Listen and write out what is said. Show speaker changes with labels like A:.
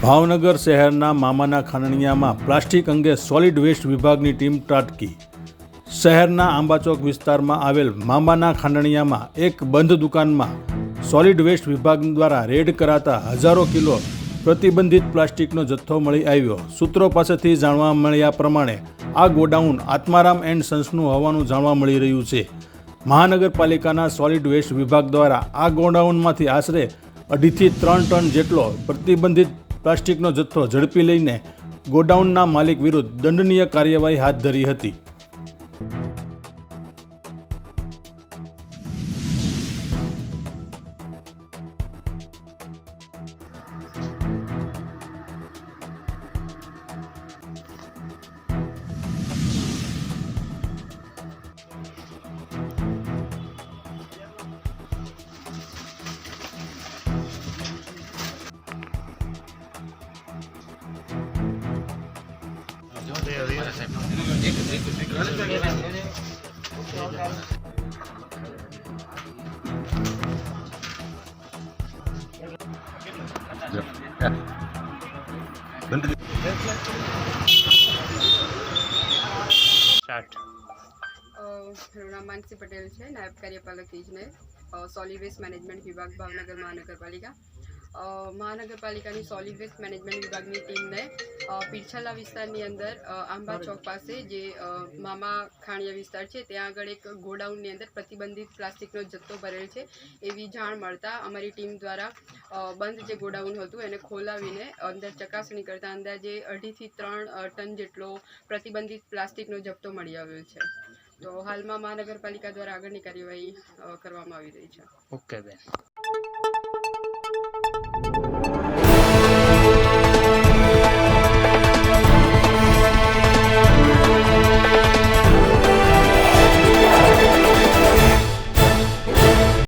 A: ભાવનગર શહેરના મામાના ખાનણિયામાં પ્લાસ્ટિક અંગે સોલિડ વેસ્ટ વિભાગની ટીમ ત્રાટકી। શહેરના આંબાચોક વિસ્તારમાં આવેલ મામાના ખાનણિયામાં એક બંધ દુકાનમાં સોલિડ વેસ્ટ વિભાગ દ્વારા રેડ કરાતા હજારો કિલો પ્રતિબંધિત પ્લાસ્ટિકનો જથ્થો મળી આવ્યો। સૂત્રો પાસેથી જાણવા મળ્યા પ્રમાણે આ ગોડાઉન આત્મારામ એન્ડ સન્સનું હોવાનું જાણવા મળી રહ્યું છે। મહાનગરપાલિકાના સોલિડ વેસ્ટ વિભાગ દ્વારા આ ગોડાઉનમાંથી આશરે 2.5 થી 3 ટન જેટલો પ્રતિબંધિત પ્લાસ્ટિકનો જથ્થો ઝડપી લઈને ગોડાઉનના માલિક વિરુદ્ધ દંડનીય કાર્યવાહી હાથ ધરી હતી।
B: मेरा नाम मानसी पटेल है, नायब कार्यपालक इंजीनियर सॉलिड वेस्ट मैनेजमेंट विभाग भावनगर महानगरपालिका। महानगरपालिकाની સોલિડ વેસ્ટ મેનેજમેન્ટ વિભાગની ટીમને પીરછાલા વિસ્તારની અંદર આંબા ચોક પાસે જે મામા ખાણિયા વિસ્તાર છે ત્યાં આગળ એક ગોડાઉનની અંદર પ્રતિબંધિત પ્લાસ્ટિકનો જથ્થો ભરેલ છે એવી જાણ મળતા અમારી ટીમ દ્વારા બંધ જે ગોડાઉન હતું એને ખોલાવીને અંદર ચકાસણી કરતા અંદાજે 2.5 થી 3 ટન જેટલો પ્રતિબંધિત પ્લાસ્ટિકનો જથ્થો મળી આવ્યો છે। તો હાલમાં મહાનગરપાલિકા દ્વારા આગળની કાર્યવાહી કરવામાં આવી રહી છે।
C: ઓકે બેન।